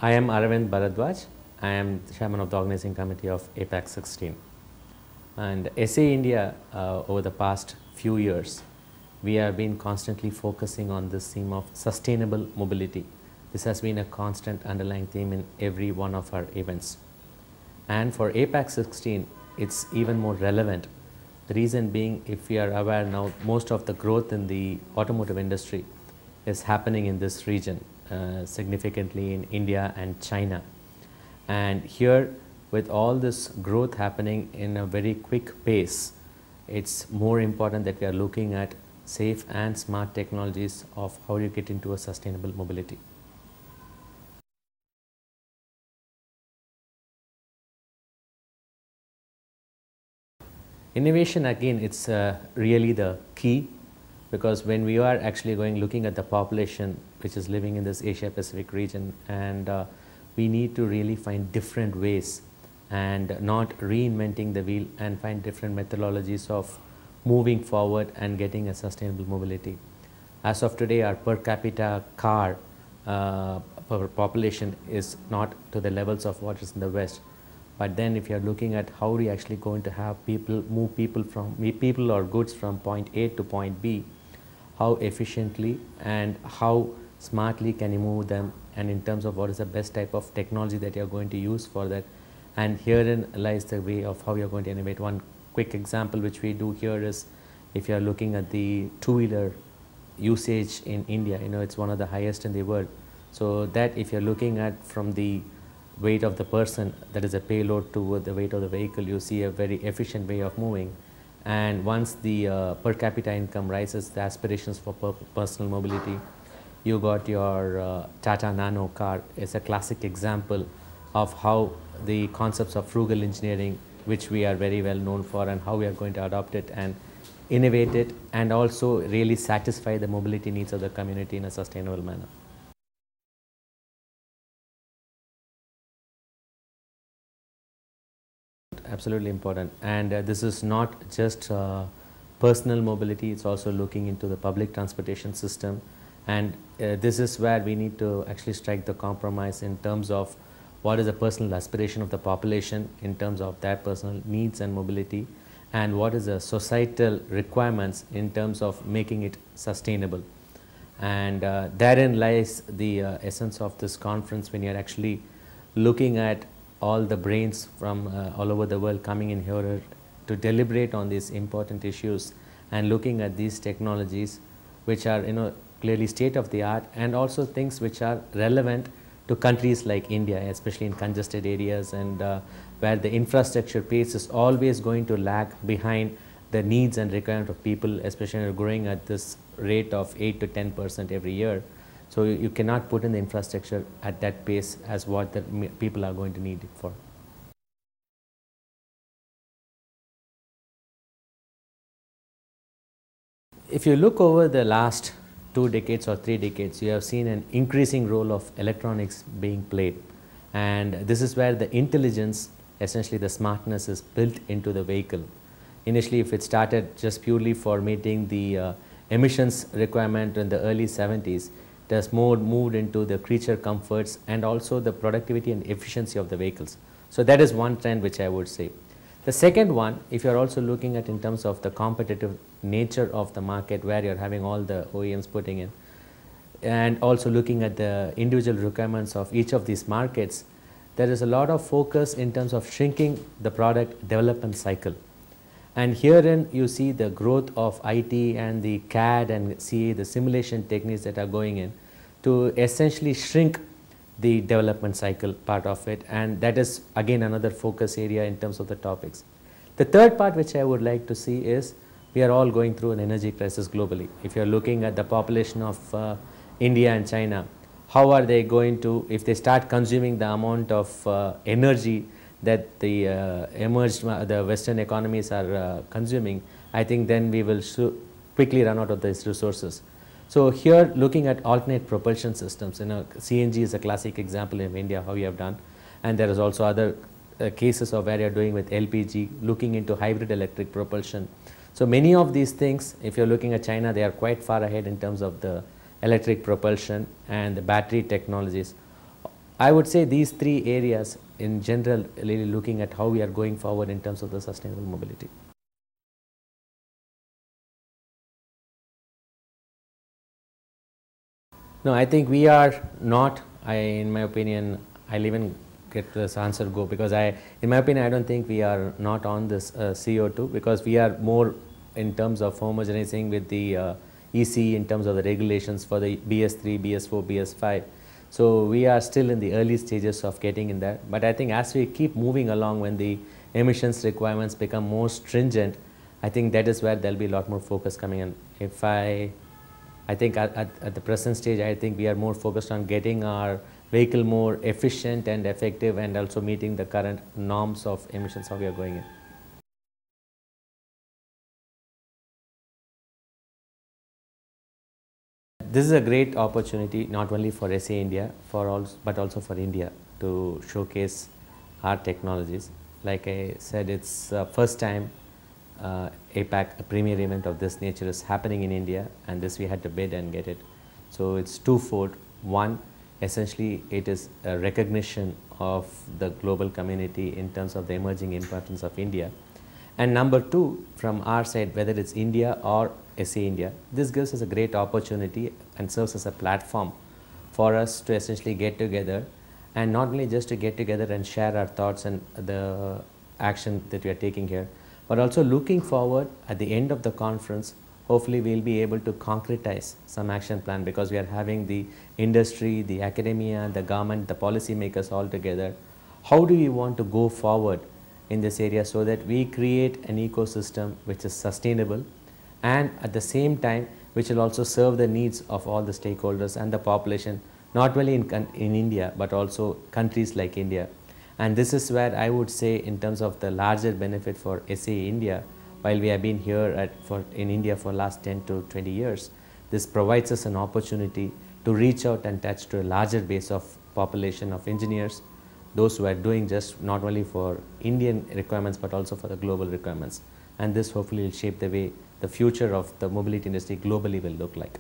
I am Aravind Bharadwaj. I am the chairman of the Organizing Committee of APAC 16. And SA India, over the past few years, we have been constantly focusing on this theme of sustainable mobility. This has been a constant underlying theme in every one of our events. And for APAC 16, it's even more relevant. The reason being, if we are aware now, most of the growth in the automotive industry is happening in this region, significantly in India and China. And here, with all this growth happening in a very quick pace, it's more important that we are looking at safe and smart technologies of how you get into a sustainable mobility. Innovation, again, it's really the key, because when we are actually looking at the population which is living in this Asia Pacific region, and we need to really find different ways and not reinventing the wheel, and find different methodologies of moving forward and getting a sustainable mobility. As of today, our per capita car per population is not to the levels of what is in the West. But then if you are looking at how we actually going to have move people or goods from point A to point B, how efficiently and how smartly can you move them, and in terms of what is the best type of technology that you are going to use for that. And herein lies the way of how you are going to innovate. One quick example which we do here is, if you are looking at the two-wheeler usage in India, it's one of the highest in the world. So that if you are looking at from the weight of the person, that is a payload, to the weight of the vehicle, you see a very efficient way of moving. And once the per capita income rises, the aspirations for personal mobility, you got your Tata Nano car is a classic example of how the concepts of frugal engineering, which we are very well known for, and how we are going to adopt it and innovate it, and also really satisfy the mobility needs of the community in a sustainable manner. Absolutely important. And this is not just personal mobility, it's also looking into the public transportation system. And this is where we need to actually strike the compromise in terms of what is the personal aspiration of the population in terms of their personal needs and mobility, and what is the societal requirements in terms of making it sustainable. And therein lies the essence of this conference, when you are actually looking at all the brains from all over the world coming in here to deliberate on these important issues, and looking at these technologies which are clearly state of the art, and also things which are relevant to countries like India, especially in congested areas, and where the infrastructure pace is always going to lag behind the needs and requirement of people, especially growing at this rate of 8 to 10% every year. So you cannot put in the infrastructure at that pace as what the people are going to need it for. If you look over the last 2 decades or 3 decades, you have seen an increasing role of electronics being played. And this is where the intelligence, essentially the smartness, is built into the vehicle. Initially, if it started just purely for meeting the emissions requirement in the early 70s, it has moved into the creature comforts and also the productivity and efficiency of the vehicles. So that is one trend which I would say. The second one, if you are also looking at in terms of the competitive nature of the market, where you are having all the OEMs putting in, and also looking at the individual requirements of each of these markets, there is a lot of focus in terms of shrinking the product development cycle. And herein you see the growth of IT and the CAD and CA, the simulation techniques that are going in to essentially shrink the development cycle part of it, and that is again another focus area in terms of the topics. The third part which I would like to see is, we are all going through an energy crisis globally. If you are looking at the population of India and China, how are they going to, if they start consuming the amount of energy that the the Western economies are consuming, I think then we will quickly run out of these resources. So here, looking at alternate propulsion systems, CNG is a classic example in India, how we have done, and there is also other cases of where you are doing with LPG, looking into hybrid electric propulsion. So many of these things, if you are looking at China, they are quite far ahead in terms of the electric propulsion and the battery technologies. I would say these three areas in general, really looking at how we are going forward in terms of the sustainable mobility. No, I think we are not, in my opinion, I'll even get this answer go, because in my opinion, I don't think we are not on this CO2, because we are more in terms of homogenizing with the EC in terms of the regulations for the BS3, BS4, BS5. So we are still in the early stages of getting in there. But I think as we keep moving along, when the emissions requirements become more stringent, I think that is where there'll be a lot more focus coming in. I think at the present stage, I think we are more focused on getting our vehicle more efficient and effective, and also meeting the current norms of emissions, how we are going in. This is a great opportunity, not only for SA India, but also for India, to showcase our technologies. Like I said, it's first time APAC, a premier event of this nature, is happening in India, and this we had to bid and get it. So it's twofold. One, essentially it is a recognition of the global community in terms of the emerging importance of India. And number two, from our side, whether it's India or SA India, this gives us a great opportunity and serves as a platform for us to essentially get together, and not only just to get together and share our thoughts and the action that we are taking here, but also looking forward at the end of the conference, hopefully we'll be able to concretize some action plan, because we are having the industry, the academia, the government, the policy makers all together. How do we want to go forward in this area so that we create an ecosystem which is sustainable, and at the same time which will also serve the needs of all the stakeholders and the population, not only in India but also countries like India. And this is where I would say, in terms of the larger benefit for SA India, while we have been here in India for last 10 to 20 years, this provides us an opportunity to reach out and touch to a larger base of population of engineers, those who are doing just not only for Indian requirements but also for the global requirements. And this hopefully will shape the way the future of the mobility industry globally will look like.